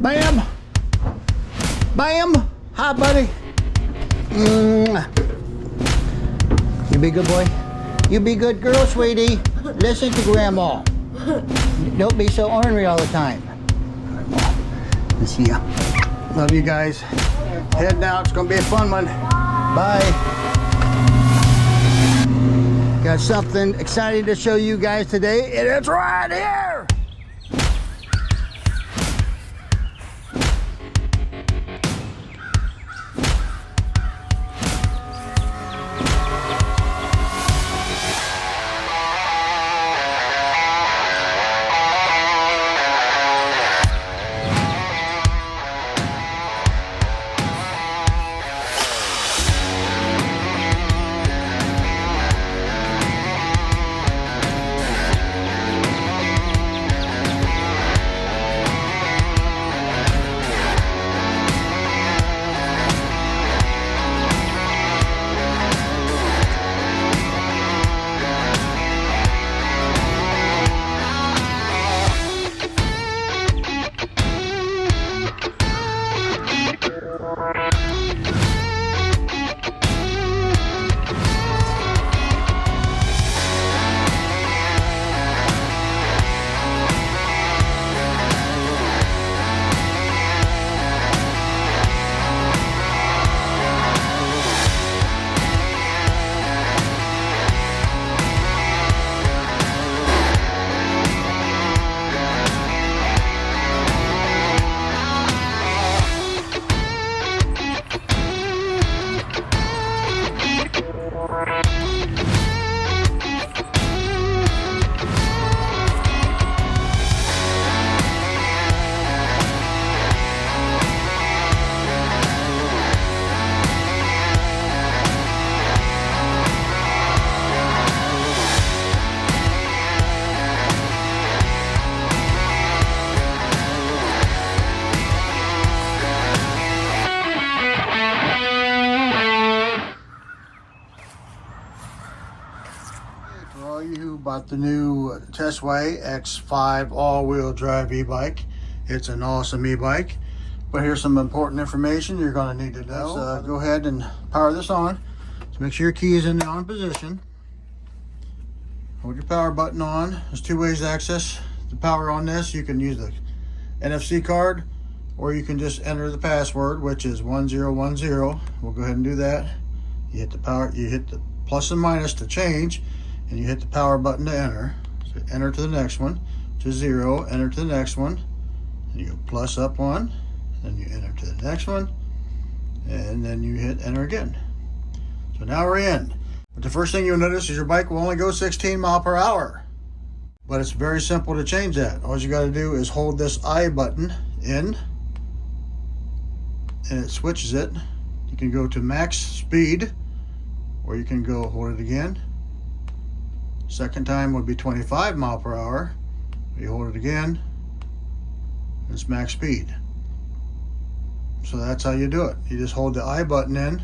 Bam! Bam! Hi, buddy. You be good boy. You be good girl, sweetie. Listen to Grandma. Don't be so ornery all the time. Let's see ya. Love you guys. Heading out. It's gonna be a fun one. Bye. Got something exciting to show you guys today, and it's right here. For all you who bought the new TESWAY X5 all-wheel drive e-bike, it's an awesome e-bike. But here's some important information you're going to need to know. Let's go ahead and power this on. So make sure your key is in the on position. Hold your power button on. There's two ways to access the power on this. You can use the NFC card, or you can just enter the password, which is 1010. We'll go ahead and do that. You hit the power, you hit the plus and minus to change, and you hit the power button to enter. So enter to the next one, to 0, enter to the next one, and you go plus up one, then you enter to the next one, and then you hit enter again. So now we're in. But the first thing you'll notice is your bike will only go 16 miles per hour. But it's very simple to change that. All you got to do is hold this I button in, and it switches it. You can go to max speed, or you can go hold it again. Second time would be 25 miles per hour. You hold it again, it's max speed. So that's how you do it. You just hold the I button in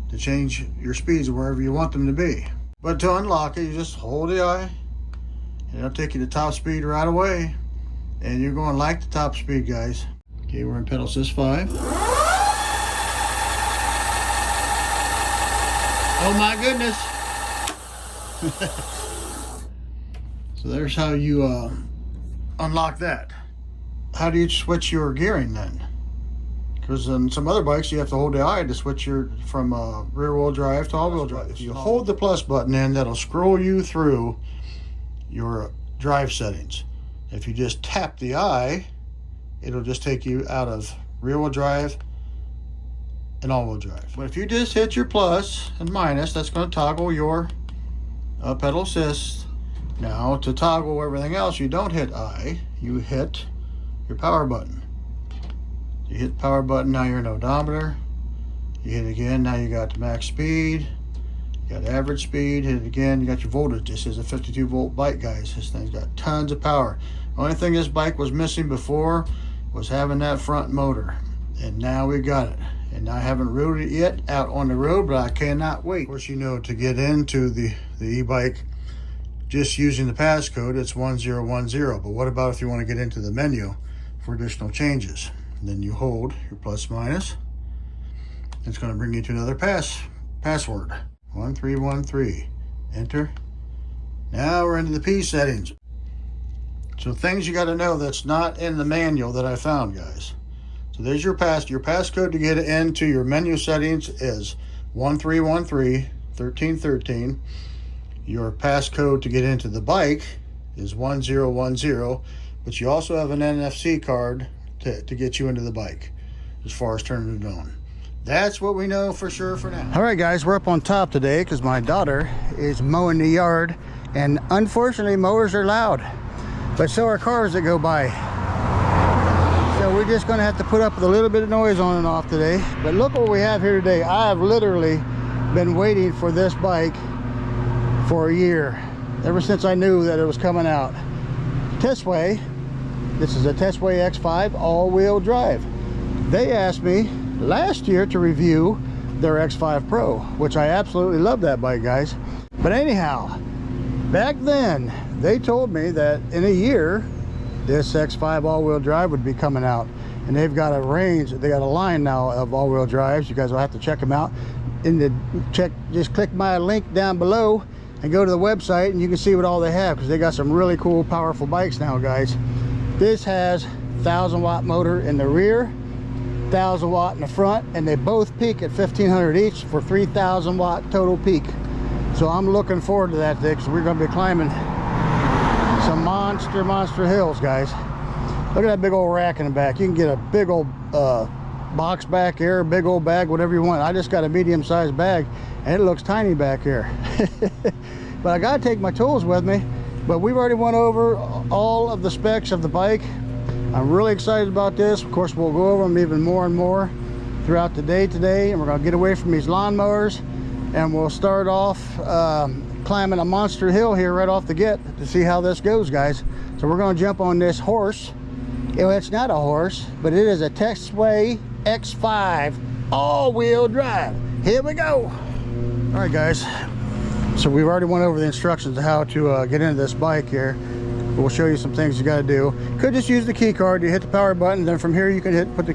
to change your speeds wherever you want them to be. But to unlock it, you just hold the I, and it'll take you to top speed right away. And you're going like the top speed, guys. Okay, we're in pedal assist 5. Oh my goodness. So there's how you unlock that. How do you switch your gearing then? Because on some other bikes you have to hold the I to switch your from rear wheel drive to all wheel drive. If you hold the plus button in, that'll scroll you through your drive settings. If you just tap the I, it'll just take you out of rear wheel drive and all wheel drive. But if you just hit your plus and minus, that's going to toggle your pedal assist. Now to toggle everything else, you don't hit I, you hit your power button. You hit the power button, now you're in odometer. You hit it again, now you got the max speed. You got average speed, hit it again, you got your voltage. This is a 52 volt bike, guys. This thing's got tons of power. The only thing this bike was missing before was having that front motor. And now we got it. And I haven't rode it yet out on the road, but I cannot wait. Of course, you know, to get into the e-bike, just using the passcode, it's 1010. But what about if you want to get into the menu for additional changes? then you hold your plus minus. It's going to bring you to another password. 1313. Enter. Now we're into the P settings. So things you got to know that's not in the manual that I found, guys. So there's your passcode to get into your menu settings is 1313. Your passcode to get into the bike is 1010, but you also have an NFC card to get you into the bike as far as turning it on. That's what we know for sure for now. All right, guys, we're up on top today because my daughter is mowing the yard, and unfortunately mowers are loud, but so are cars that go by. So we're just gonna have to put up with a little bit of noise on and off today. But look what we have here today. I have literally been waiting for this bike for a year, ever since I knew that it was coming out. TESWAY, this is a TESWAY X5 all-wheel drive. They asked me last year to review their X5 Pro, which I absolutely love that bike, guys. But anyhow, back then they told me that in a year this X5 all-wheel drive would be coming out, and they've got a range, they got a line now of all-wheel drives. You guys will have to check them out. Just click my link down below and go to the website, and you can see what all they have, because they got some really cool powerful bikes now, guys. This has 1,000-watt motor in the rear, 1,000-watt in the front, and they both peak at 1,500 each for 3,000-watt total peak. So I'm looking forward to that today, because we're going to be climbing some monster hills, guys. Look at that big old rack in the back. You can get a big old box back here, a big old bag, whatever you want. I just got a medium-sized bag, and it looks tiny back here. But I gotta take my tools with me. But we've already went over all of the specs of the bike. I'm really excited about this. Of course, we'll go over them even more and more throughout the day today, and we're gonna get away from these lawnmowers, and we'll start off climbing a monster hill here right off the get to see how this goes, guys. So we're gonna jump on this horse. It's not a horse, but it is a TESWAY X5 all-wheel drive. Here we go. All right, guys, so we've already went over the instructions of how to get into this bike here. We'll show you some things you got to do. Could just use the key card. You hit the power button, then from here you can put the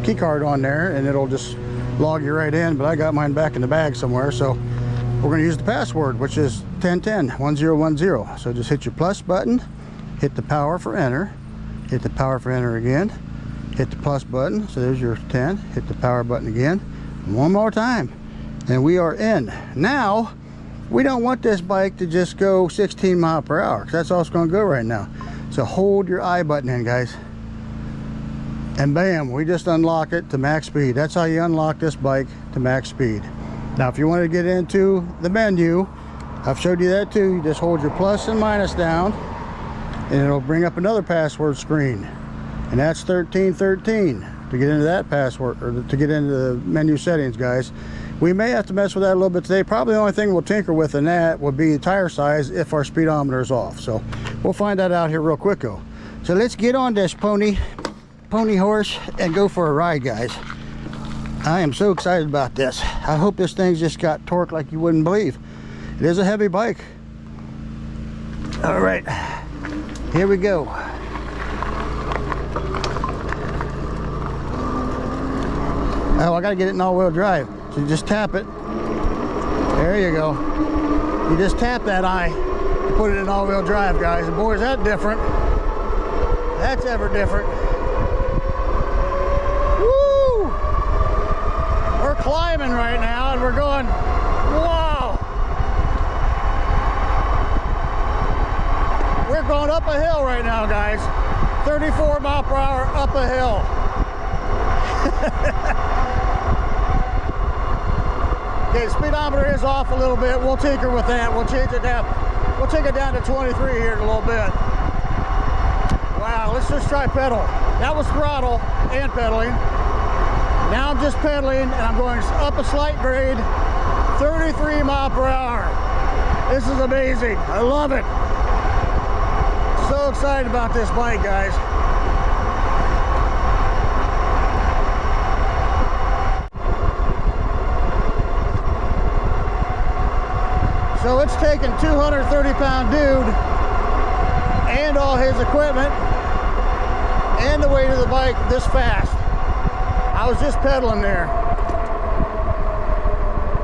key card on there, and it'll just log you right in. But I got mine back in the bag somewhere, so we're going to use the password, which is 1010. So just hit your plus button, hit the power for enter, hit the power for enter again, hit the plus button. So there's your 10. Hit the power button again, one more time, and we are in. Now we don't want this bike to just go 16 miles per hour, because that's all it's going to go right now. So hold your I button in, guys, and bam, we just unlock it to max speed. That's how you unlock this bike to max speed. Now if you want to get into the menu, I've showed you that too. You just hold your plus and minus down, and it'll bring up another password screen, and that's 1313 to get into that password, or to get into the menu settings, guys. We may have to mess with that a little bit today. Probably the only thing we'll tinker with in that would be tire size if our speedometer is off. So we'll find that out here real quick, though. So let's get on this pony horse and go for a ride, guys. I am so excited about this. I hope this thing's just got torque like you wouldn't believe. It is a heavy bike. All right, here we go. Oh, I gotta get it in all-wheel drive. So you just tap it. There you go. You just tap that eye, put it in all-wheel drive, guys. And boy, is that different. That's ever different. Woo! We're climbing right now, and we're going, wow! We're going up a hill right now, guys. 34 mile per hour up a hill. Okay, the speedometer is off a little bit. We'll tinker with that. We'll change it down. We'll take it down to 23 here in a little bit. Wow, let's just try pedal. That was throttle and pedaling. Now I'm just pedaling, and I'm going up a slight grade, 33 mile per hour. This is amazing. I love it. So excited about this bike, guys. So it's taken 230-pound dude and all his equipment and the weight of the bike this fast. I was just pedaling there.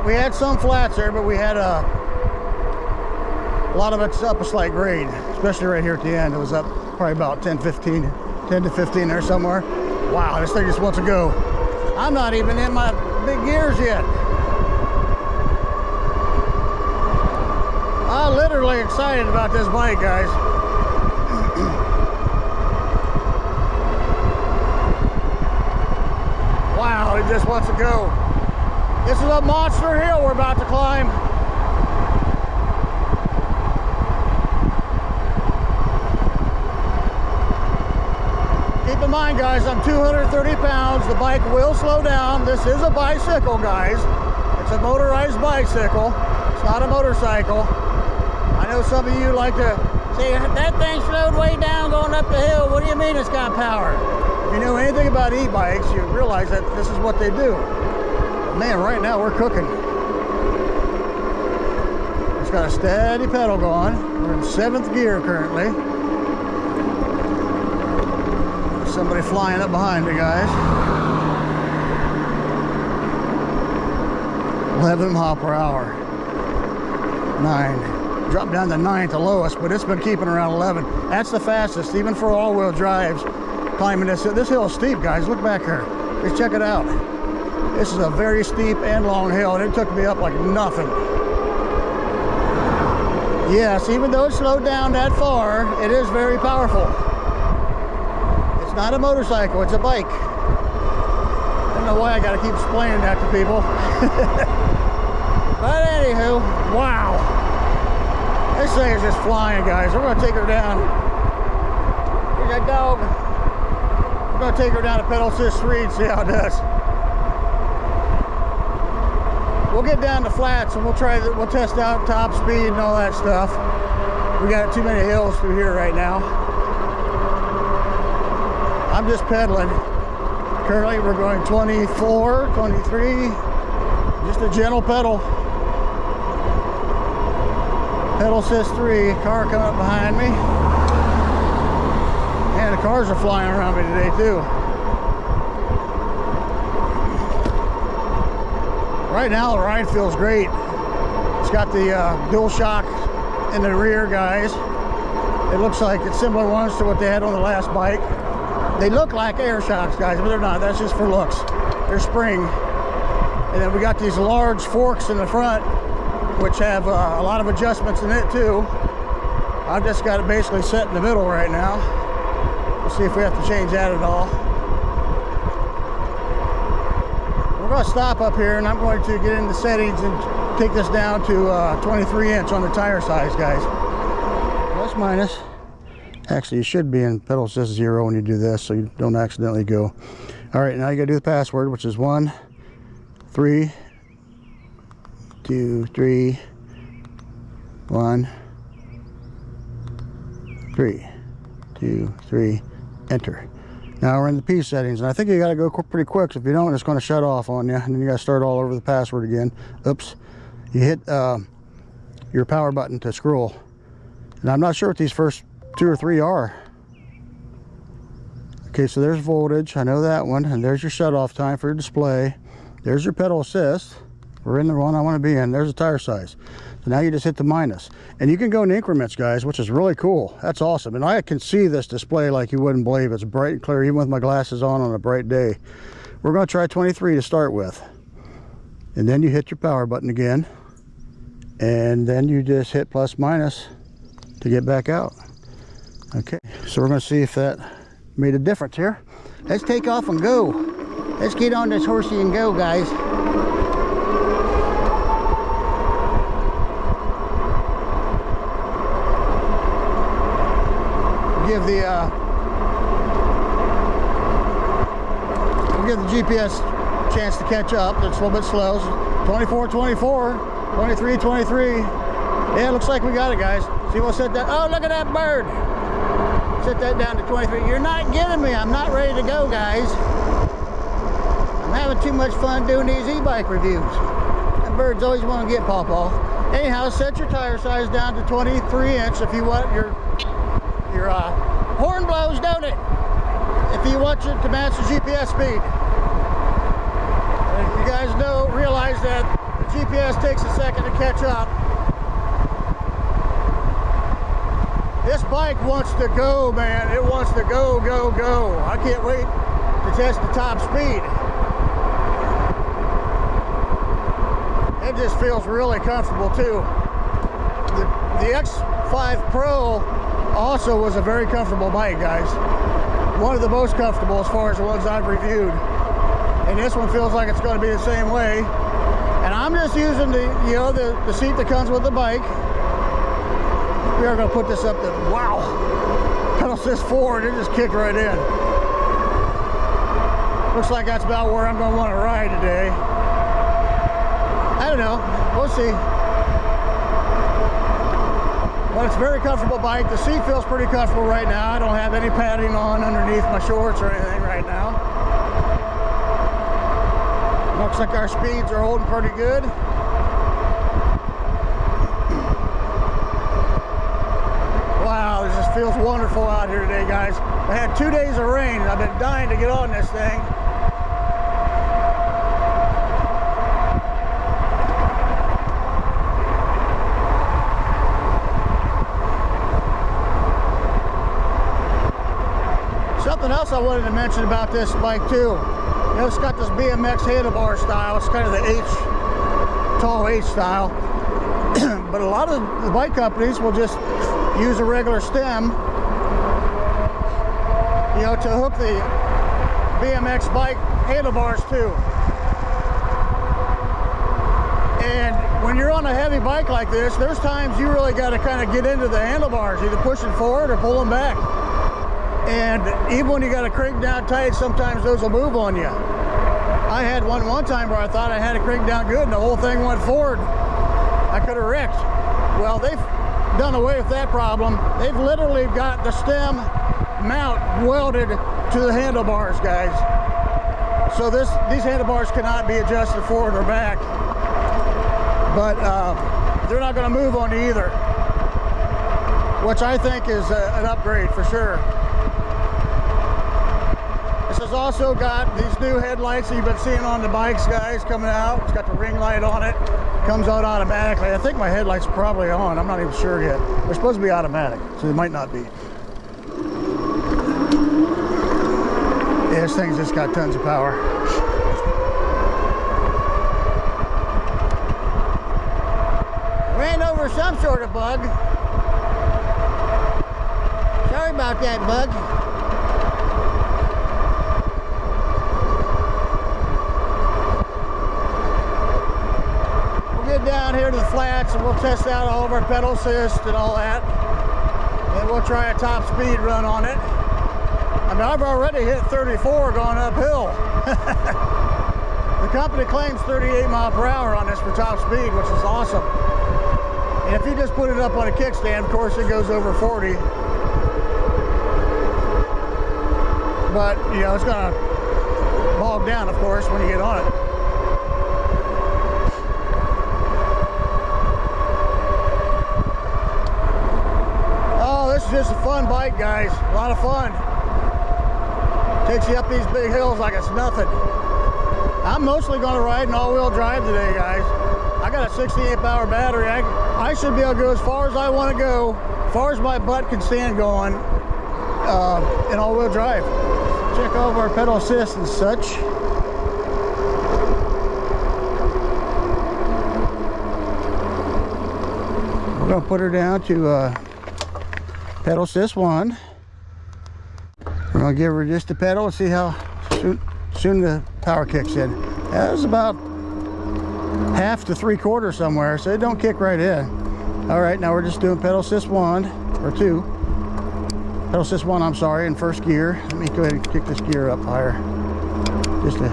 We had some flats there, but we had a lot of it's up a slight grade, especially right here at the end. It was up probably about 10 to 15 there somewhere. Wow, this thing just wants to go. I'm not even in my big gears yet. I'm literally excited about this bike, guys. Wow, it just wants to go. This is a monster hill we're about to climb. Keep in mind, guys, I'm 230 pounds. The bike will slow down. This is a bicycle, guys. It's a motorized bicycle. It's not a motorcycle. I know some of you like to say, that thing slowed way down going up the hill. What do you mean it's got power? If you know anything about e-bikes, you realize that this is what they do. Man, right now we're cooking. It's got a steady pedal going. We're in 7th gear currently. There's somebody flying up behind me, guys. 11 miles per hour. 9. Dropped down to 9th, the lowest, but it's been keeping around 11. That's the fastest, even for all-wheel drives. Climbing this hill is steep, guys. Look back here. Just check it out. This is a very steep and long hill, and it took me up like nothing. Yes, even though it slowed down that far, it is very powerful. It's not a motorcycle, it's a bike. I don't know why I gotta keep explaining that to people. But anywho, wow. This thing is just flying, guys. We're gonna take her down. Here's that dog. We're gonna take her down to pedal assist 3 and see how it does. We'll get down to flats and we'll test out top speed and all that stuff. We got too many hills through here right now. I'm just pedaling. Currently we're going 24, 23, just a gentle pedal. Pedal assist 3, car coming up behind me. And the cars are flying around me today too. Right now the ride feels great. It's got the dual shock in the rear, guys. It looks like it's similar ones to what they had on the last bike. They look like air shocks, guys, but they're not. That's just for looks. They're spring. And then we got these large forks in the front, which have a lot of adjustments in it too. I've just got it basically set in the middle right now. We'll see if we have to change that at all. We're going to stop up here and I'm going to get into settings and take this down to 23" on the tire size, guys. Plus minus. Actually, you should be in pedal assist 0 when you do this, so you don't accidentally go. All right, now you got to do the password, which is 1, 3, 2, 3, 1, 3, 2, 3, enter. Now we're in the P settings, and I think you got to go pretty quick. So if you don't, it's going to shut off on you, and then you got to start all over the password again. Oops. You hit your power button to scroll, and I'm not sure what these first 2 or 3 are. Okay, so there's voltage. I know that one, and there's your shut off time for your display. There's your pedal assist. We're in the one I want to be in. There's the tire size. So now you just hit the minus. And you can go in increments, guys, which is really cool. That's awesome. And I can see this display like you wouldn't believe. It's bright and clear, even with my glasses on a bright day. We're going to try 23 to start with. And then you hit your power button again. And then you just hit plus minus to get back out. Okay, so we're going to see if that made a difference here. Let's take off and go. Let's get on this horsey and go, guys. We'll give the GPS a chance to catch up. It's a little bit slow. 24, 24, 23, 23. Yeah, it looks like we got it, guys. See, we'll set that. Oh, look at that bird. Set that down to 23. You're not getting me. I'm not ready to go, guys. I'm having too much fun doing these e-bike reviews. And birds always want to get pawpaw. Anyhow, set your tire size down to 23" if you want your horn blows, don't it? if you want it to match the GPS speed. And you guys realize that the GPS takes a second to catch up. This bike wants to go, man. It wants to go, go, go. I can't wait to test the top speed. It just feels really comfortable too. The X5 Pro also was a very comfortable bike, guys. One of the most comfortable as far as the ones I've reviewed. And this one feels like it's going to be the same way. And I'm just using the seat that comes with the bike. We are going to put this up to, wow, pedal assist forward, it just kicked right in. Looks like that's about where I'm going to want to ride today. I don't know, we'll see. But it's a very comfortable bike. The seat feels pretty comfortable right now. I don't have any padding on underneath my shorts or anything right now. Looks like our speeds are holding pretty good. Wow, this just feels wonderful out here today, guys. I had 2 days of rain. I've been dying to get on this thing. Something else I wanted to mention about this bike too. You know, it's got this BMX handlebar style. It's kind of the tall H style. But a lot of the bike companies will just use a regular stem, you know, to hook the BMX bike handlebars to. And when you're on a heavy bike like this, there's times you really got to kind of get into the handlebars, either push it forward or pull them back. And even when you got to crank down tight, sometimes those will move on you. I had one time where I thought I had it cranked down good and the whole thing went forward. I could have wrecked. Well, they've done away with that problem. They've literally got the stem mount welded to the handlebars, guys. So these handlebars cannot be adjusted forward or back. But they're not going to move on you either, which I think is an upgrade for sure. This has also got these new headlights that you've been seeing on the bikes, guys, coming out. It's got the ring light on it. Comes out automatically. I think my headlights are probably on. I'm not even sure yet. They're supposed to be automatic, so they might not be. Yeah, this thing's just got tons of power. Ran over some sort of bug. Sorry about that, bug. Down here to the flats and we'll test out all of our pedal assist and all that, and we'll try a top speed run on it. I mean, I've already hit 34 going uphill. The company claims 38 miles per hour on this for top speed, which is awesome. And if you just put it up on a kickstand, of course it goes over 40, but you know, it's gonna bog down, of course, when you get on it. This is just a fun bike, guys. A lot of fun. Takes you up these big hills like it's nothing. I'm mostly going to ride in all-wheel drive today, guys. I got a 68-hour battery. I should be able to go as far as I want to go, as far as my butt can stand going, in all-wheel drive. Check over our pedal assist and such. We're going to put her down to pedal assist 1. We're going to give her just a pedal and see how soon the power kicks in. That was about half to 3/4 somewhere, so it don't kick right in. All right, now we're just doing pedal assist 1 or 2. Pedal assist 1, I'm sorry, in first gear. Let me go ahead and kick this gear up higher. Just a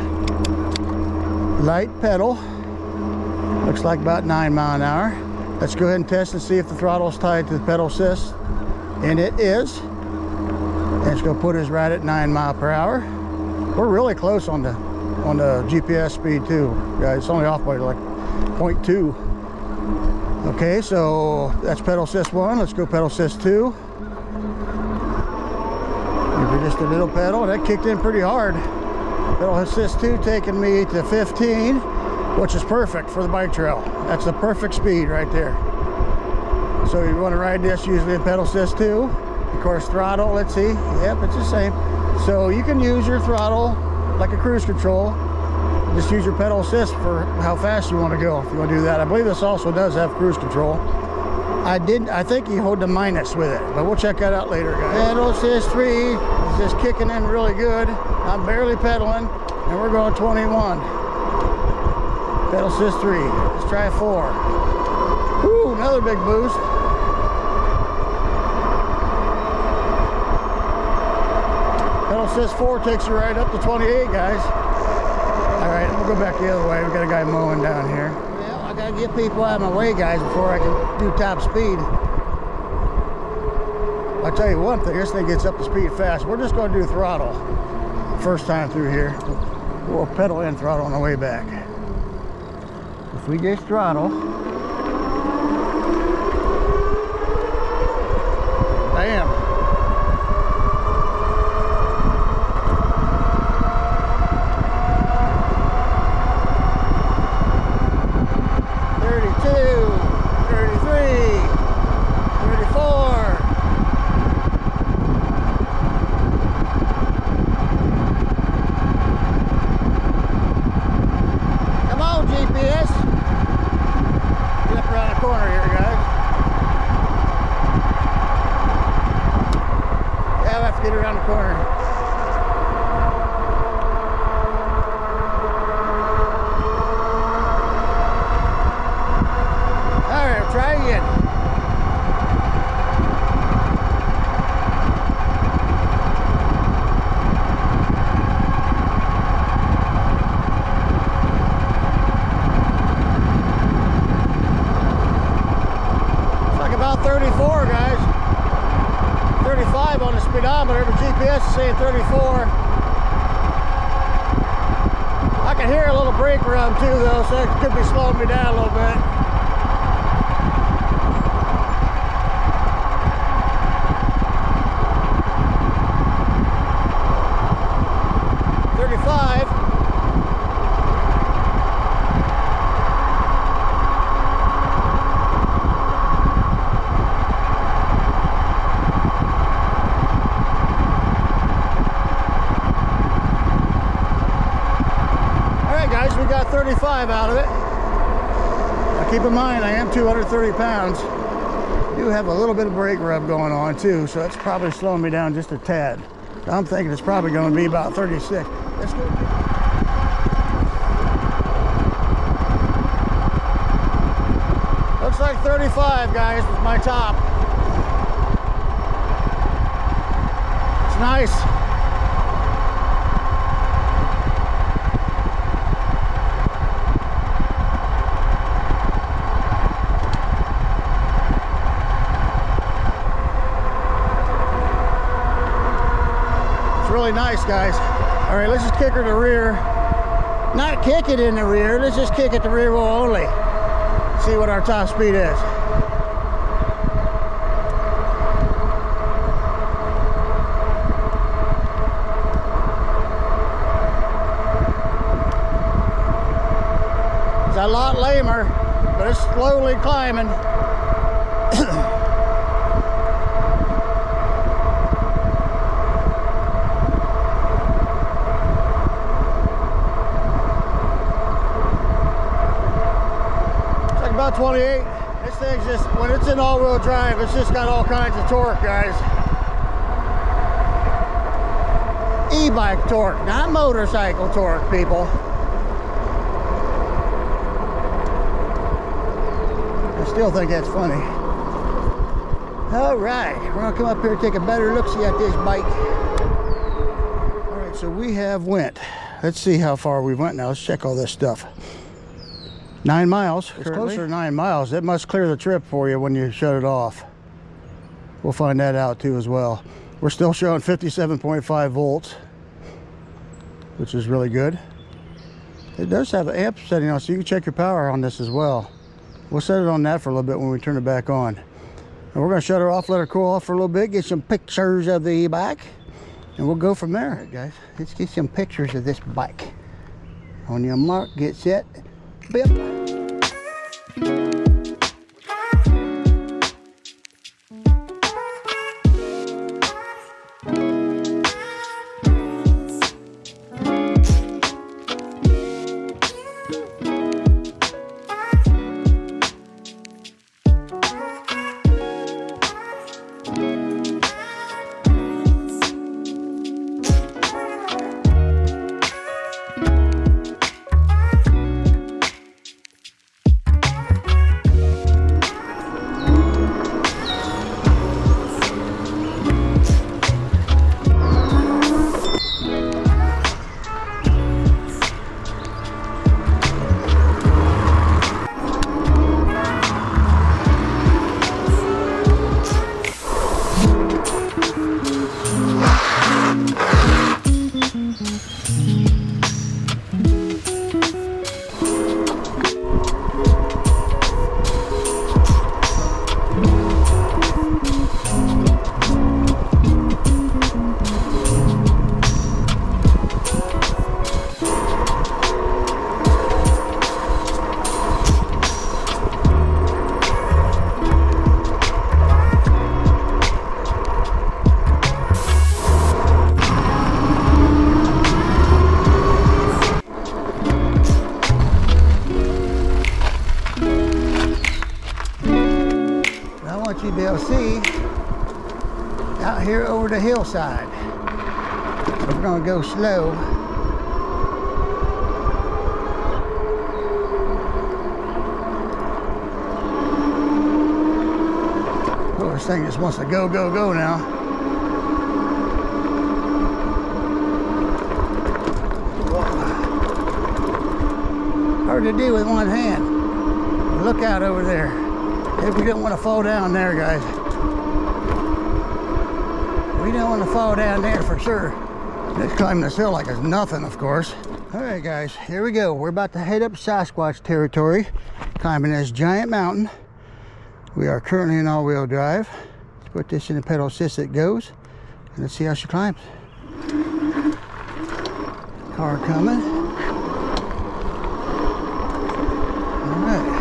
light pedal. Looks like about 9 miles an hour. Let's go ahead and test and see if the throttle is tied to the pedal assist. And it is. And it's going to put us right at 9 miles per hour. We're really close on the GPS speed too, guys. It's only off by like 0.2. Okay, so that's pedal assist 1. Let's go pedal assist 2. just a little pedal, and that kicked in pretty hard. Pedal assist 2 taking me to 15, which is perfect for the bike trail. That's the perfect speed right there. So you want to ride this usually in pedal assist 2. Of course, throttle, let's see. Yep, it's the same. So you can use your throttle like a cruise control. Just use your pedal assist for how fast you want to go if you want to do that. I believe this also does have cruise control. I think you hold the minus with it, but we'll check that out later, guys. Pedal assist 3 is just kicking in really good. I'm barely pedaling, and we're going 21. Pedal assist 3. Let's try 4. Woo, another big boost. Pedal assist 4 takes you right up to 28, guys. All right, we'll go back the other way. We got a guy mowing down here. Well, I gotta get people out of my way, guys, before I can do top speed. I'll tell you one thing, this thing gets up to speed fast. We're just gonna do throttle first time through here. We'll pedal and throttle on the way back. If we get throttle, bam. Speedometer, but GPS is saying 34. I can hear a little brake rub too though, so it could be slowing me down a little bit. Out of it. Now keep in mind, I am 230 pounds. I do have a little bit of brake rub going on too, so that's probably slowing me down just a tad. I'm thinking it's probably going to be about 36. Let's go. Looks like 35, guys, was my top. It's nice. Really nice, guys. All right, let's just kick her to rear. Not kick it in the rear, let's just kick it to rear wheel only. See what our top speed is. It's a lot lamer, but it's slowly climbing. About 28. This thing's just, when it's in all-wheel drive, it's just got all kinds of torque, guys. E-bike torque, not motorcycle torque, people. I still think that's funny. All right, we're gonna come up here and take a better look-see at this bike. All right, so we have went. Let's see how far we went now. Let's check all this stuff. 9 miles. It's closer to 9 miles. It must clear the trip for you when you shut it off. We'll find that out too as well. We're still showing 57.5 volts, which is really good. It does have an amp setting on, so you can check your power on this as well. We'll set it on that for a little bit when we turn it back on. And we're going to shut her off, let her cool off for a little bit, get some pictures of the e-bike. and we'll go from there. All right, guys, let's get some pictures of this bike. On your mark, get set, bip. You be able to see out here over the hillside. So we're going to go slow. Oh, this thing just wants to go, go, go now. Hard to do with one hand. Look out over there. If we don't want to fall down there, guys. We don't want to fall down there for sure. Let's climb this hill like it's nothing, of course. All right, guys, here we go. We're about to head up Sasquatch territory, climbing this giant mountain. We are currently in all-wheel drive. Let's put this in the pedal assist that goes, and let's see how she climbs. Car coming. All right.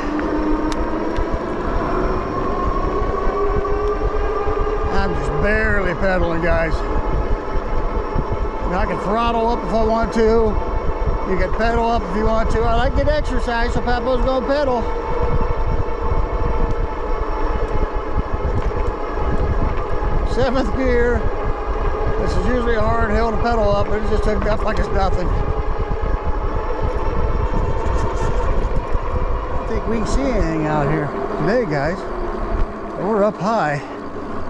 I'm just barely pedaling, guys. I can throttle up if I want to. You can pedal up if you want to. I like to get exercise, so Papa's gonna pedal. Seventh gear. This is usually a hard hill to pedal up, but it just took me up like it's nothing. I don't think we can see anything out here today, guys. We're up high.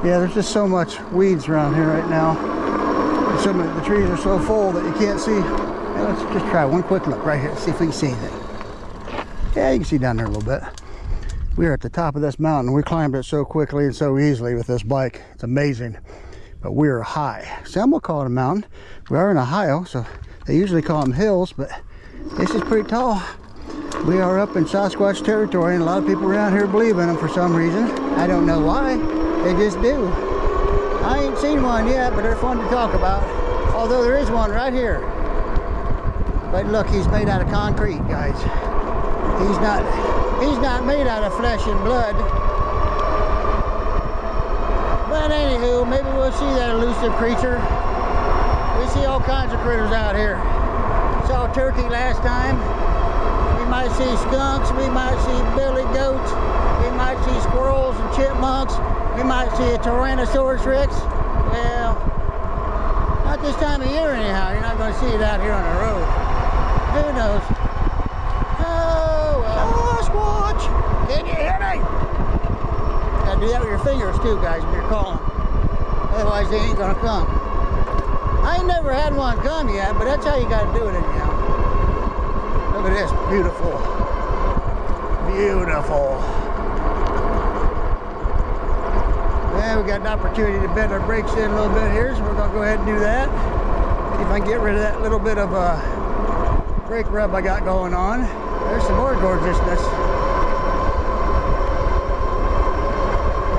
Yeah, there's just so much weeds around here right now. And some of the trees are so full that you can't see. Yeah, let's just try one quick look right here, see if we can see anything. Yeah, you can see down there a little bit. We're at the top of this mountain. We climbed it so quickly and so easily with this bike. It's amazing. But we're high. Some will call it a mountain. We are in Ohio, so they usually call them hills, but this is pretty tall. We are up in Sasquatch territory, and a lot of people around here believe in them for some reason. I don't know why. They just do. I ain't seen one yet, but they're fun to talk about. Although there is one right here. But look, he's made out of concrete, guys. He's not made out of flesh and blood. But anywho, maybe we'll see that elusive creature. We see all kinds of critters out here. Saw a turkey last time. We might see skunks. We might see billy goats. We might see squirrels and chipmunks. We might see a Tyrannosaurus Rex. Well, not this time of year anyhow. You're not going to see it out here on the road. Who knows? Oh, well. Sasquatch! Can you hear me? Gotta do that with your fingers too, guys, when you're calling. Otherwise, they ain't gonna come. I ain't never had one come yet, but that's how you gotta do it anyhow. Look at this, beautiful. Beautiful. Yeah, we got an opportunity to bend our brakes in a little bit here, so we're gonna go ahead and do that. See if I can get rid of that little bit of brake rub I got going on. There's some more gorgeousness.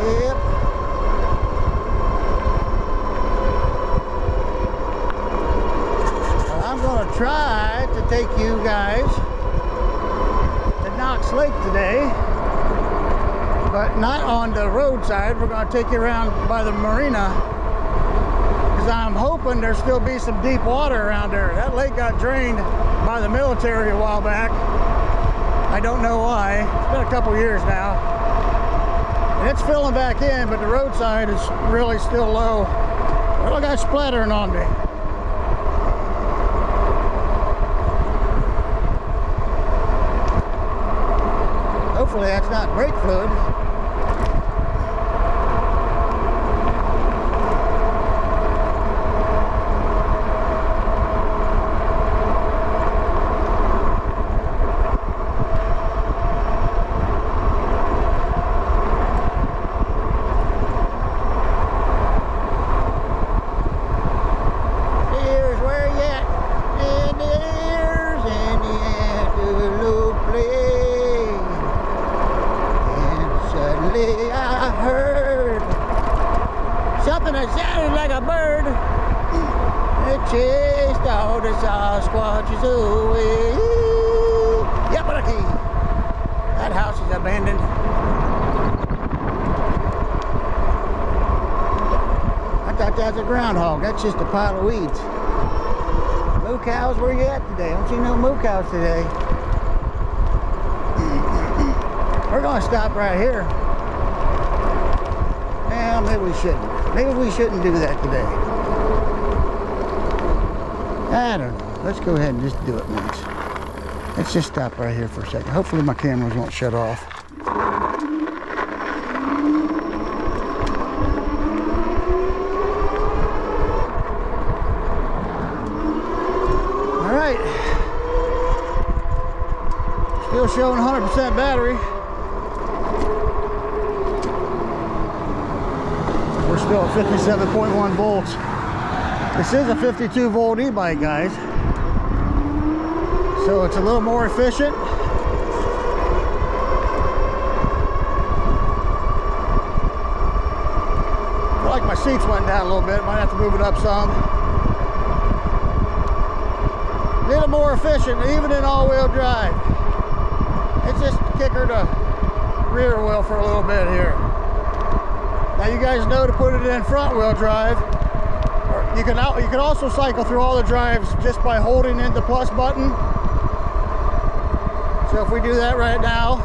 Yep. was going to try to take you guys to Knox Lake today, but not on the roadside. We're going to take you around by the Marina, because I'm hoping there'll still be some deep water around there. That lake got drained by the military a while back. I don't know why. It's been a couple years now. And it's filling back in, but the roadside is really still low. Well, I got splattering on me. Hopefully that's not brake fluid. Something that sounded like a bird. It chased all the Sasquatches away. Yep-a-da-key. That house is abandoned. I thought that was a groundhog. That's just a pile of weeds. Moo cows, where you at today? Don't see no moo cows today. We're gonna stop right here. Well, maybe we shouldn't. Maybe we shouldn't do that today. I don't know. Let's go ahead and just do it, man. Let's just stop right here for a second. Hopefully my cameras won't shut off. All right. Still showing 100% battery. We're still at 57.1 volts. This is a 52 volt e-bike, guys. So it's a little more efficient. I feel like my seats went down a little bit. Might have to move it up some. A little more efficient, even in all-wheel drive. It's just a kicker to rear wheel for a little bit here. Now you guys know to put it in front wheel drive. You can also cycle through all the drives just by holding in the plus button. So if we do that right now,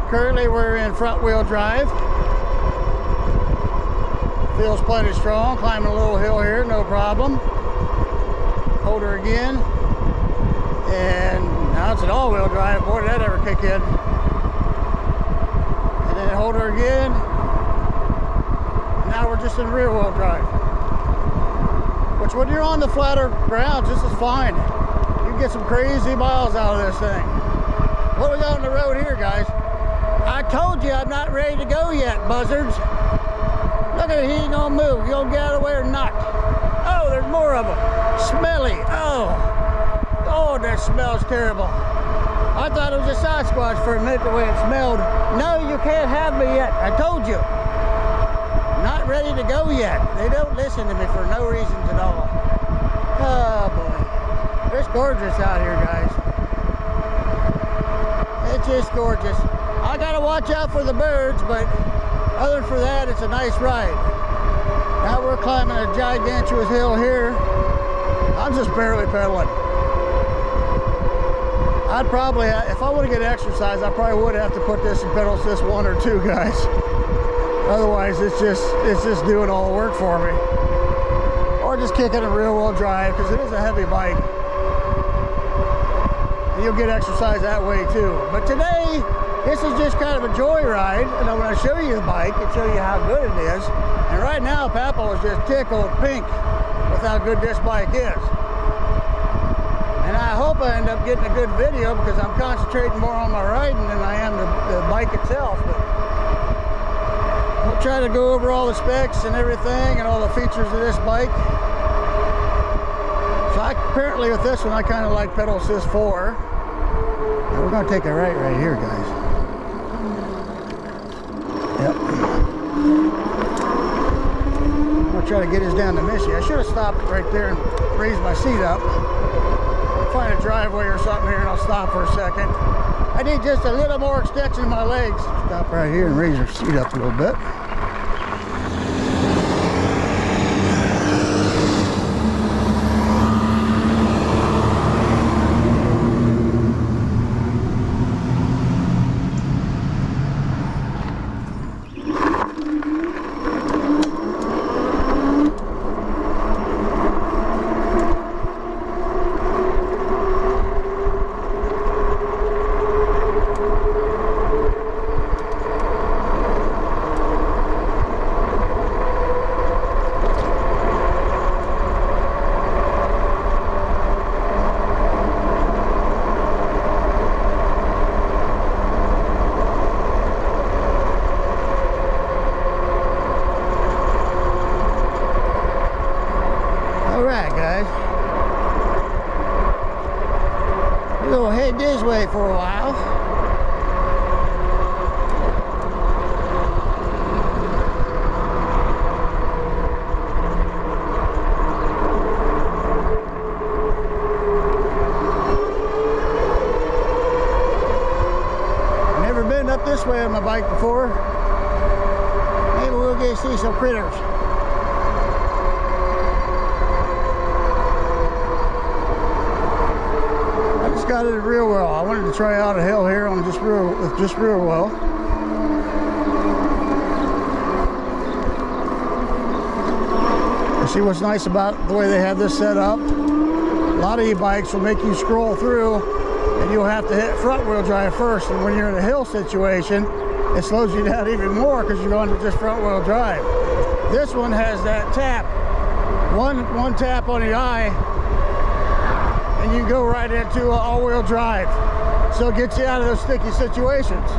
currently we're in front wheel drive. Feels plenty strong, climbing a little hill here, no problem. Hold her again. And now it's an all-wheel drive. Boy, did that ever kick in. And then hold her again. Now we're just in rear wheel drive. Which when you're on the flatter ground, this is fine. You can get some crazy miles out of this thing. What do we got on the road here, guys? I told you I'm not ready to go yet, buzzards. Look at it, he ain't gonna move. You gonna get out of the way or not? Oh, there's more of them. Smelly, oh, that smells terrible. I thought it was a Sasquatch for a minute the way it smelled. No, you can't have me yet, I told you. Not ready to go yet. They don't listen to me for no reasons at all. Oh boy. It's gorgeous out here, guys. It's just gorgeous. I gotta watch out for the birds, but other than for that, it's a nice ride. Now we're climbing a gigantuous hill here. I'm just barely pedaling. I'd probably, if I want to get exercise, I probably would have to put this in pedal assist 1 or 2, guys. Otherwise, it's just doing all the work for me. Or just kick it in rear wheel drive, because it is a heavy bike. And you'll get exercise that way too. But today, this is just kind of a joyride. And I'm going to show you the bike and show you how good it is. And right now, Papa was just tickled pink with how good this bike is. And I hope I end up getting a good video, because I'm concentrating more on my riding than I am the bike itself. But I'll try to go over all the specs and everything and all the features of this bike. So apparently with this one, I kind of like pedal assist 4. Now we're going to take a right here, guys. Yep. we'll try to get us down to Missy. I should have stopped right there and raised my seat up. Find a driveway or something here and I'll stop for a second. I need just a little more extension in my legs. Stop right here and raise your seat up a little bit. We'll head this way for a while. Never been up this way on my bike before. Maybe we'll get to see some critters. Got it real well. I wanted to try out a hill here on just real well. You see what's nice about the way they have this set up? A lot of e-bikes will make you scroll through and you'll have to hit front wheel drive first, and when you're in a hill situation it slows you down even more because you're going to just front wheel drive. This one has that tap. One tap on the eye and you can go right into all-wheel drive. So it gets you out of those sticky situations.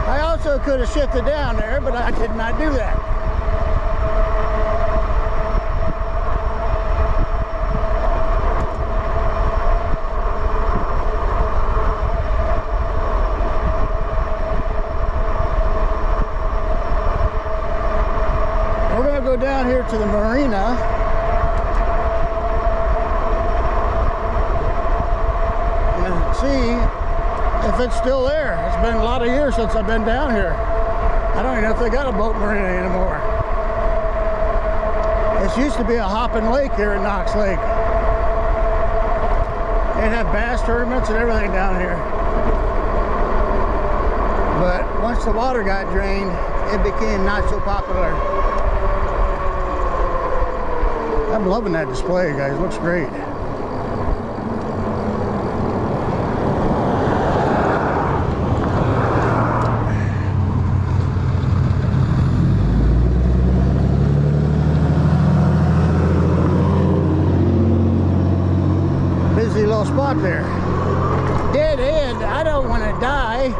I also could have shifted down there, but I did not do that. We're going to go down here to the Marina. See if it's still there. It's been a lot of years since I've been down here. I don't even know if they got a boat marina anymore. It used to be a hopping lake here in Knox Lake. They'd have bass tournaments and everything down here. But once the water got drained, it became not so popular. I'm loving that display, guys. It looks great. Spot there. Dead end. I don't want to die.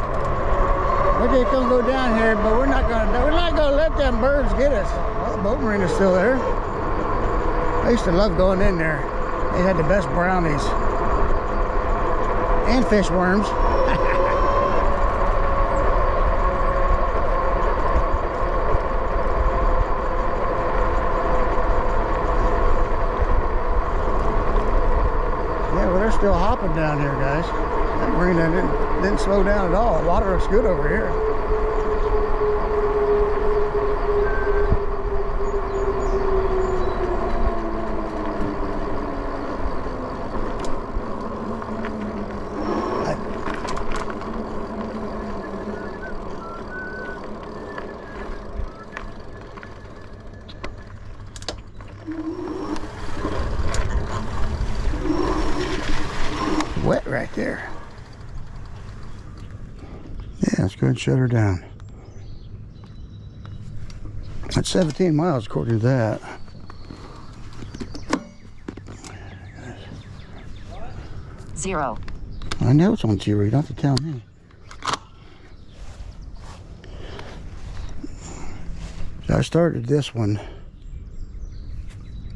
We're just gonna go down here, but we're not gonna let them birds get us. Well, the boat marina's still there. I used to love going in there. They had the best brownies and fish worms. Still hopping down here, guys. That marina didn't slow down at all. The water looks good over here. Wet right there. Yeah, let's go ahead and shut her down. That's 17 miles according to that. Zero. I know it's on 0. You don't have to tell me. So I started this one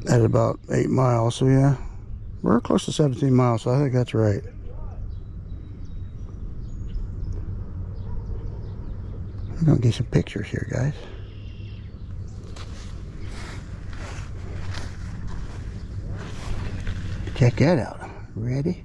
at about 8 miles, so yeah. We're close to 17 miles, so I think that's right. I'm gonna get some pictures here, guys. Check that out. Ready?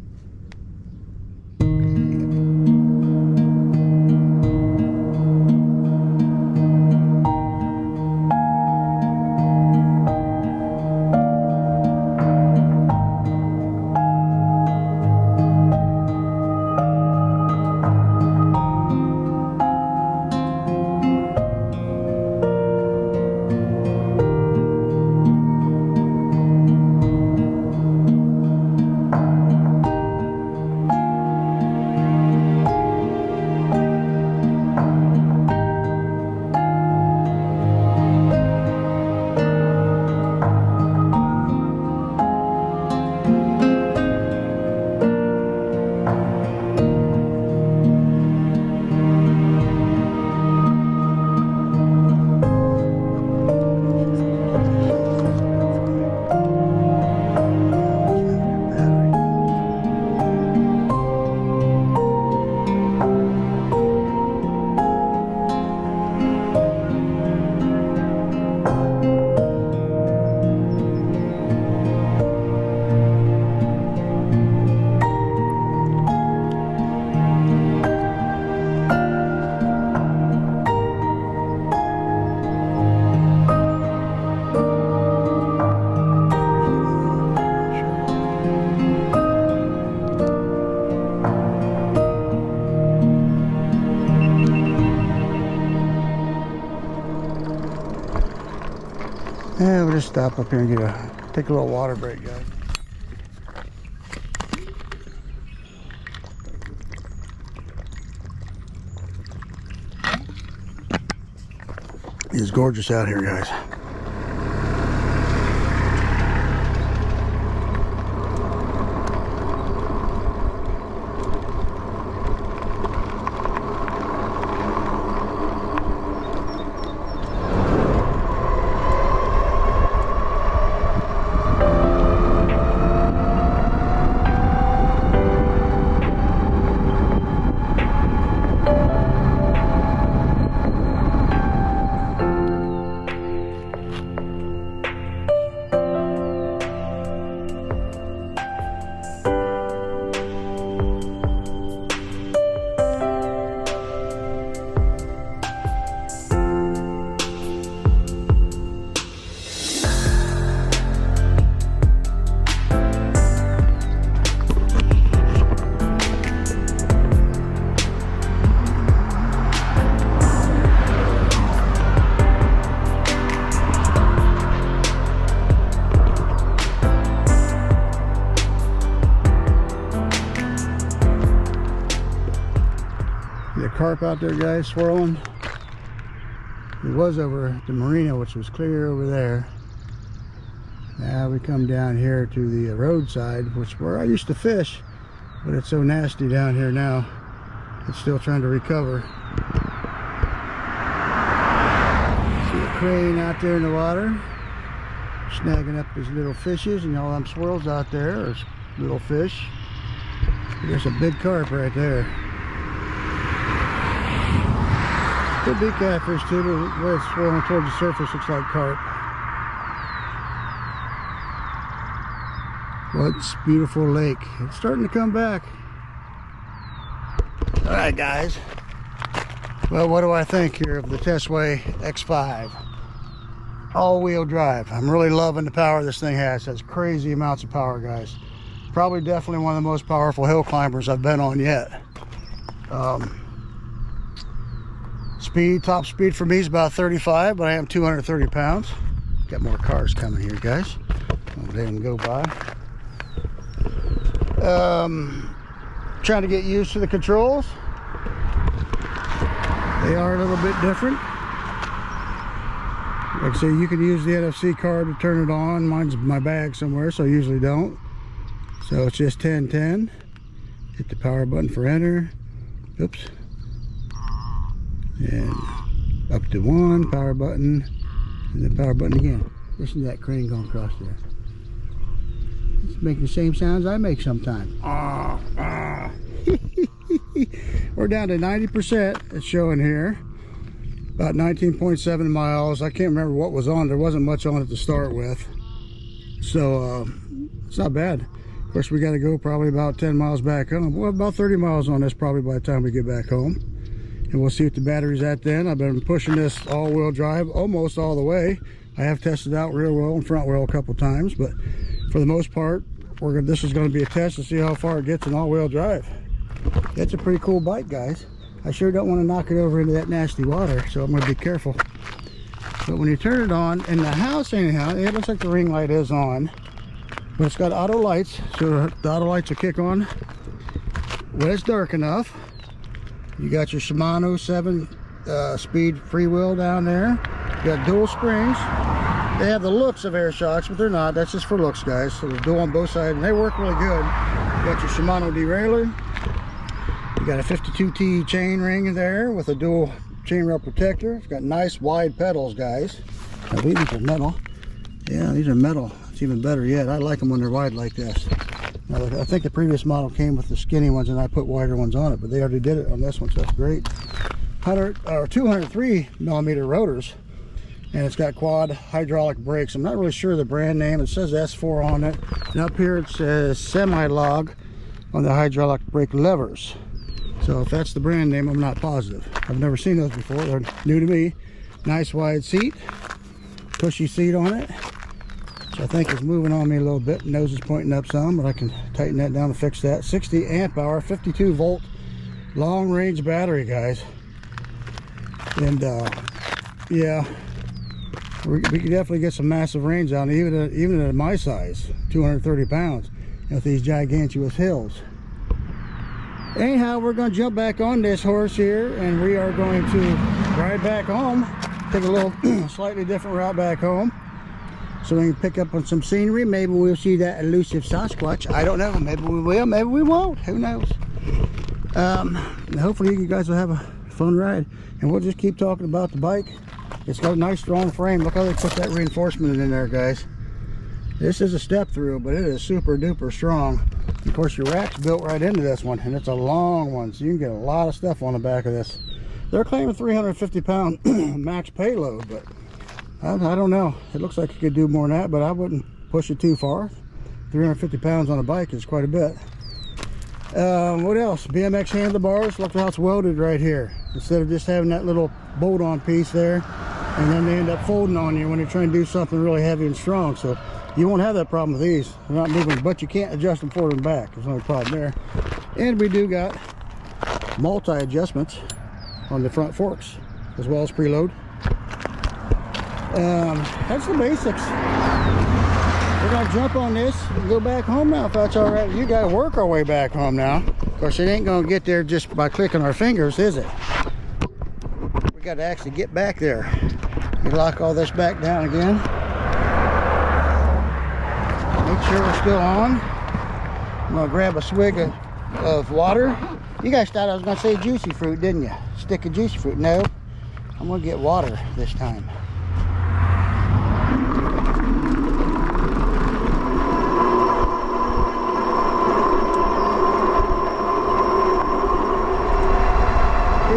Yeah, we'll just stop up here and take a little water break, guys. It's gorgeous out here, guys. Carp out there, guys, swirling. It was over the Marina, which was clear over there. Now we come down here to the roadside, which where I used to fish, but it's so nasty down here now. It's still trying to recover. See a crane out there in the water, snagging up these little fishes, and all them swirls out there are little fish. There's a big carp right there. Could be catfish too, but the way it's swirling towards the surface looks like carp. What's beautiful lake. It's starting to come back. Alright, guys. Well, what do I think here of the TESWAY X5? All-wheel drive. I'm really loving the power this thing has. It has crazy amounts of power, guys. Probably definitely one of the most powerful hill climbers I've been on yet. Top speed for me is about 35, but I am 230 pounds. Got more cars coming here, guys. Don't let them go by. Trying to get used to the controls. They are a little bit different. Like I say, you can use the NFC card to turn it on. Mine's in my bag somewhere, so I usually don't. So it's just 10-10. Hit the power button for enter. Oops. And up to 1, power button, and the power button again. Listen to that crane going across there. It's making the same sounds I make sometimes. We're down to 90%. It's showing here. About 19.7 miles. I can't remember what was on. There wasn't much on it to start with. So it's not bad. course, we got to go probably about 10 miles back home. Well, about 30 miles on this probably by the time we get back home. And we'll see what the battery's at then. I've been pushing this all-wheel drive almost all the way. I have tested out rear wheel and front wheel a couple times, but for the most part, this is going to be a test to see how far it gets in all-wheel drive. It's a pretty cool bike, guys. I sure don't want to knock it over into that nasty water, so I'm going to be careful. But when you turn it on, in the house anyhow, it looks like the ring light is on. But it's got auto lights, so the auto lights will kick on when it's dark enough. You got your Shimano 7-speed freewheel down there. You got dual springs. They have the looks of air shocks, but they're not. That's just for looks, guys. So they're dual on both sides, and they work really good. You got your Shimano derailleur. You got a 52T chain ring there with a dual chainrail protector. It's got nice wide pedals, guys. I believe these are metal. Yeah, these are metal. It's even better yet. I like them when they're wide like this. Now, I think the previous model came with the skinny ones and I put wider ones on it, but they already did it on this one, so that's great. 203 millimeter rotors, and it's got quad hydraulic brakes. I'm not really sure the brand name. It says S4 on it, and up here it says semi-log on the hydraulic brake levers. So if that's the brand name, I'm not positive. I've never seen those before. They're new to me. Nice wide seat, cushy seat on it. So I think it's moving on me a little bit. Nose is pointing up some, but I can tighten that down to fix that. 60 amp hour, 52 volt, long range battery, guys. And yeah, we could definitely get some massive range on it, even at my size, 230 pounds, with these gigantuous hills. Anyhow, we're going to jump back on this horse here, and we are going to ride back home. Take a little slightly different route back home, so we can pick up on some scenery. Maybe we'll see that elusive Sasquatch. I don't know. Maybe we will. Maybe we won't. Who knows? Hopefully you guys will have a fun ride. And we'll just keep talking about the bike. It's got a nice strong frame. Look how they put that reinforcement in there, guys. This is a step through, but it is super duper strong. Of course, your rack's built right into this one, and it's a long one, so you can get a lot of stuff on the back of this. They're claiming 350 pound max payload, but I don't know. It looks like it could do more than that, but I wouldn't push it too far. 350 pounds on a bike is quite a bit. What else? BMX handlebars. Look how it's welded right here. Instead of just having that little bolt-on piece there, and then they end up folding on you when you're trying to do something really heavy and strong. So you won't have that problem with these. They're not moving, but you can't adjust them forward and back. There's no problem there. And we do got multi-adjustments on the front forks, as well as preload. That's the basics. We're gonna jump on this and go back home now, if that's all right. You gotta work our way back home now. Of course, it ain't gonna get there just by clicking our fingers, is it? We gotta actually get back there. You lock all this back down again. Make sure we're still on. I'm gonna grab a swig of water. You guys thought I was gonna say juicy fruit, didn't you? Stick of juicy fruit. No, I'm gonna get water this time.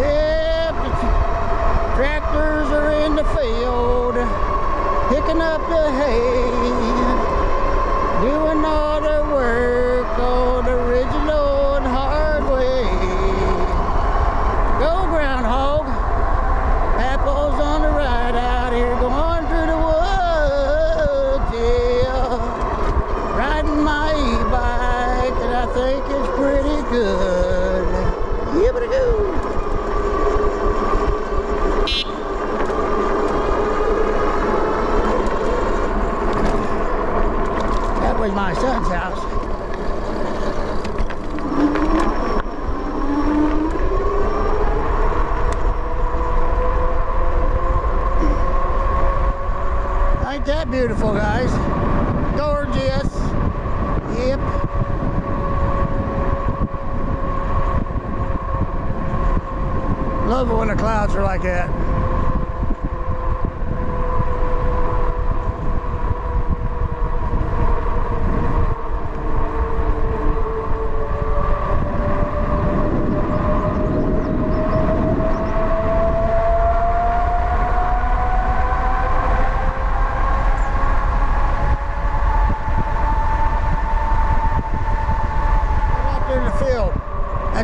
Yep, the tractors are in the field, picking up the hay, doing all the work, all the original and hard way. Go groundhog, apples on the right out here, going through the woods, yeah. Riding my e-bike that I think is pretty good. Yippity-doo. That was my son's house. Ain't that beautiful, guys? Gorgeous. Yep. Love it when the clouds are like that.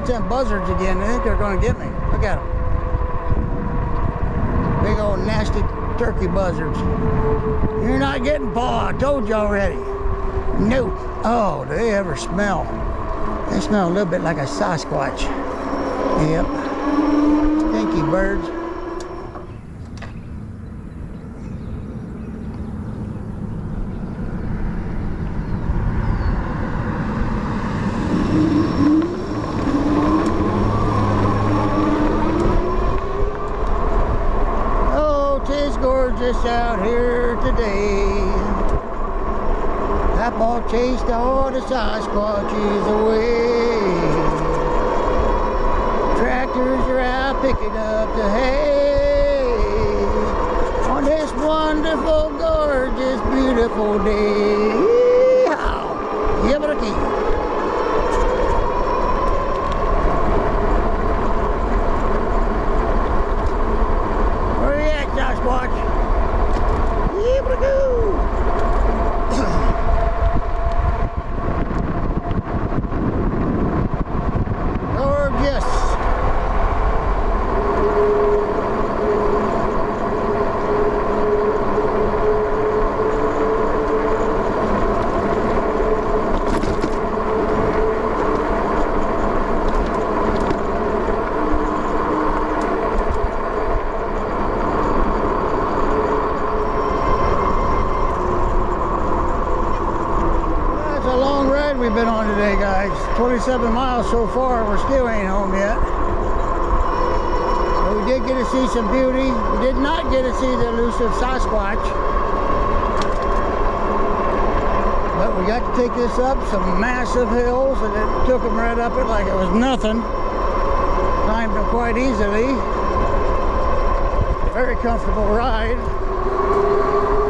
That's them buzzards again. I think they're gonna get me. Look at them. Big old nasty turkey buzzards. You're not getting paw. I told you already. Nope. Oh, do they ever smell? They smell a little bit like a Sasquatch. Yep. Stinky birds. Gorgeous out here today. Papa chased all the Sasquatches away. Tractors are out picking up the hay on this wonderful, gorgeous, beautiful day. Yeehaw! Ebike. Watch. Gorgeous. We've been on today, guys. 27 miles so far. We still ain't home yet. But we did get to see some beauty. We did not get to see the elusive Sasquatch. But we got to take this up some massive hills, and it took them right up it like it was nothing. Climbed them quite easily. Very comfortable ride.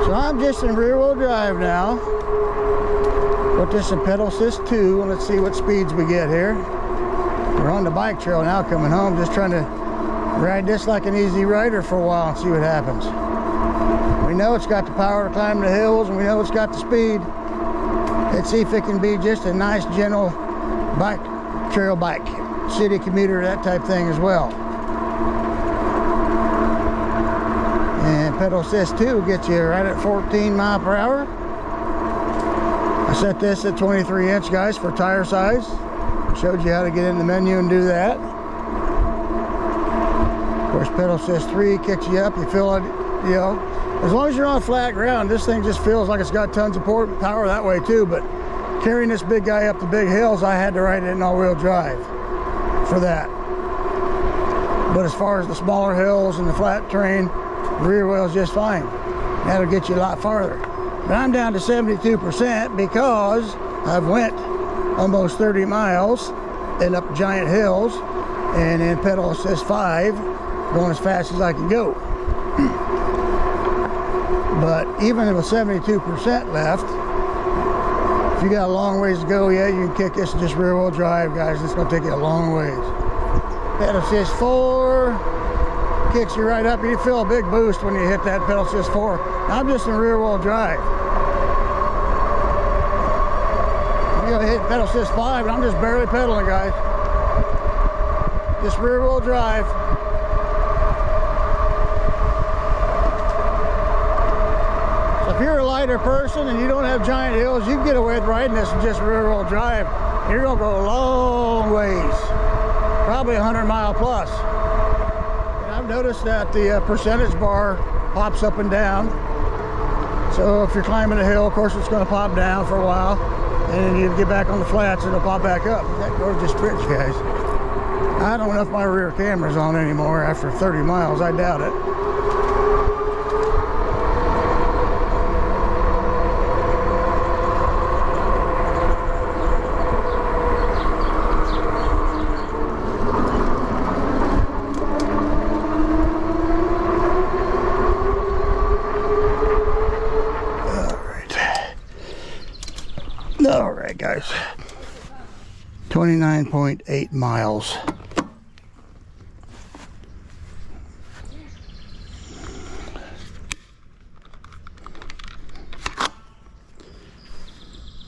So I'm just in rear-wheel drive now. Put this in pedal assist 2, and let's see what speeds we get here. We're on the bike trail now coming home, just trying to ride this like an easy rider for a while and see what happens. We know it's got the power to climb the hills, and we know it's got the speed. Let's see if it can be just a nice, gentle bike, trail bike, city commuter, that type thing as well. And pedal assist 2 will get you right at 14 miles per hour. I set this at 23 inch, guys, for tire size. Showed you how to get in the menu and do that. Of course, pedal assist 3 kicks you up. You feel it, you know, as long as you're on flat ground, this thing just feels like it's got tons of power that way too. But carrying this big guy up the big hills, I had to ride it in all-wheel drive for that. But as far as the smaller hills and the flat terrain, the rear wheel is just fine. That'll get you a lot farther. But I'm down to 72% because I've went almost 30 miles and up giant hills, and in pedal assist 5, going as fast as I can go. But even with 72% left, if you got a long ways to go, yeah, you can kick this and just rear wheel drive, guys. It's going to take you a long ways. Pedal assist 4 kicks you right up. You feel a big boost when you hit that pedal assist 4. Now, I'm just in rear wheel drive. I'm going to hit pedal assist 5, and I'm just barely pedaling, guys. Just rear wheel drive. So if you're a lighter person and you don't have giant hills, you can get away with riding this and just rear wheel drive. You're going to go a long ways, probably 100 mile plus. And I've noticed that the percentage bar pops up and down. So if you're climbing a hill, of course it's going to pop down for a while, and then you get back on the flats and it'll pop back up. That gorgeous bridge, guys. I don't know if my rear camera's on anymore after 30 miles. I doubt it. All right, guys. 29.8 miles.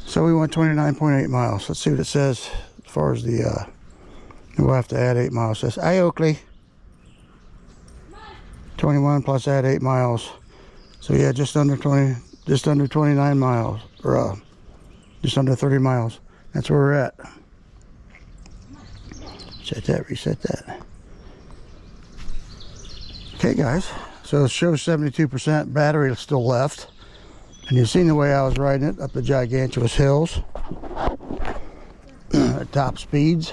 So we went 29.8 miles. Let's see what it says as far as the We'll have to add 8 miles. Says, "Hi, Oakley." 21 plus add 8 miles. So yeah, just under 29 miles, or just under 30 miles. That's where we're at. Set that, reset that. Okay, guys. So it shows 72% battery still left. And you've seen the way I was riding it up the gigantuous hills at top speeds.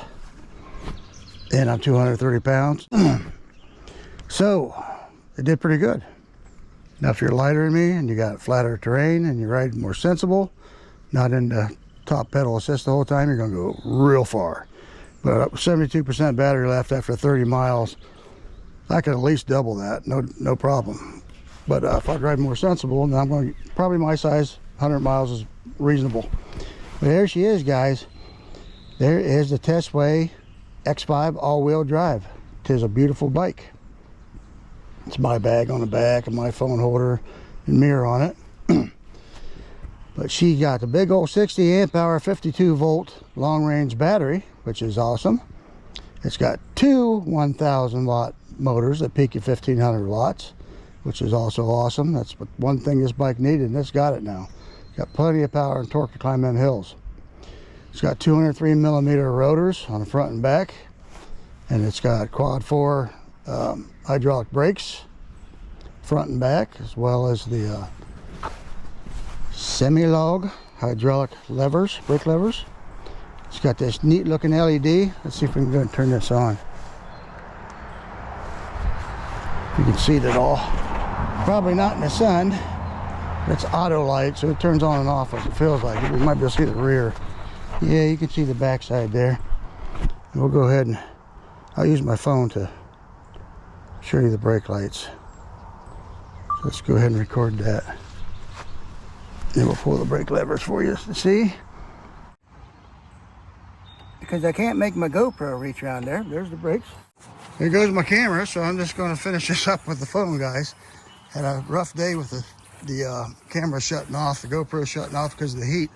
And I'm 230 pounds. So it did pretty good. Now if you're lighter than me and you got flatter terrain and you're riding more sensible, not into top pedal assist the whole time, you're going to go real far. But 72% battery left after 30 miles. I could at least double that, no problem. But if I'd ride more sensible, then I'm going to, probably my size, 100 miles is reasonable. But there she is, guys. There is the TESWAY X5 all-wheel drive. It is a beautiful bike. It's my bag on the back and my phone holder and mirror on it. But she got the big old 60 amp hour 52 volt long range battery, which is awesome. It's got two 1000 watt motors that peak at 1500 watts, which is also awesome. That's one thing this bike needed, and it's got it now. Got plenty of power and torque to climb them hills. It's got 203 millimeter rotors on the front and back, and it's got quad 4 hydraulic brakes front and back, as well as the semi-log hydraulic levers, brake levers. It's got this neat looking LED. Let's see if we can go and turn this on. You can see it all. Probably not in the sun. It's auto light, so it turns on and off as it feels like it. We might be able to see the rear. Yeah, you can see the backside there. And we'll go ahead and I'll use my phone to show you the brake lights. So let's go ahead and record that. Then we'll pull the brake levers for you to see. Because I can't make my GoPro reach around there. There's the brakes. There goes my camera, so I'm just going to finish this up with the phone, guys. Had a rough day with the camera shutting off, the GoPro shutting off because of the heat.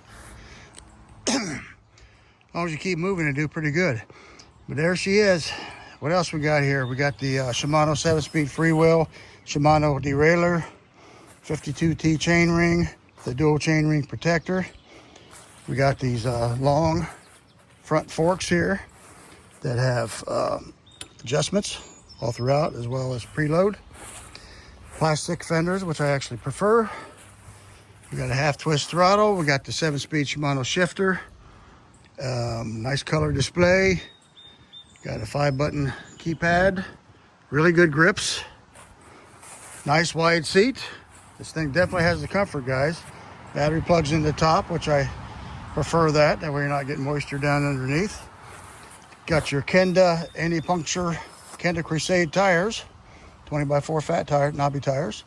As long as you keep moving, it do pretty good. But there she is. What else we got here? We got the Shimano 7-speed freewheel, Shimano derailleur, 52T chainring, the dual chainring protector. We got these long front forks here that have adjustments all throughout, as well as preload. Plastic fenders, which I actually prefer. We got a half twist throttle. We got the 7-speed Shimano shifter. Nice color display. Got a 5-button keypad. Really good grips. Nice wide seat. This thing definitely has the comfort, guys. Battery plugs in the top, which I prefer that way you're not getting moisture down underneath. Got your Kenda anti-puncture Kenda Crusade tires, 20x4 fat tire, knobby tires,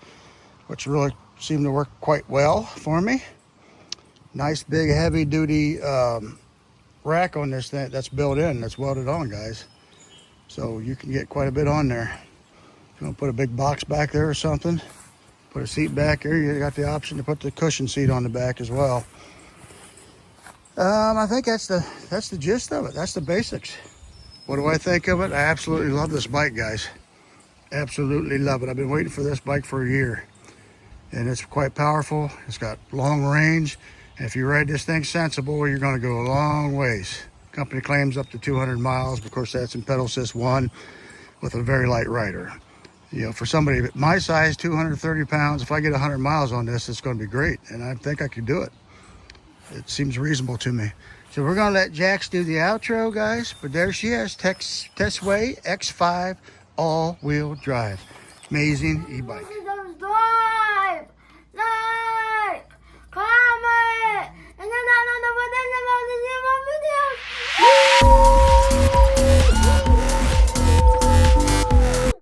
which really seem to work quite well for me. Nice big heavy duty rack on this thing that's built in, that's welded on, guys. So you can get quite a bit on there. If you want to put a big box back there or something, put a seat back here, you got the option to put the cushion seat on the back as well. I think that's the gist of it. That's the basics. What do I think of it? I absolutely love this bike, guys. Absolutely love it. I've been waiting for this bike for a year. And it's quite powerful. It's got long range. And if you ride this thing sensible, you're going to go a long ways. Company claims up to 200 miles. Of course, that's in pedal assist 1 with a very light rider. You know, for somebody my size, 230 pounds, if I get 100 miles on this, it's going to be great. And I think I could do it. It seems reasonable to me. So we're going to let Jax do the outro, guys. But there she is, TESWAY X5 all-wheel drive. Amazing e-bike.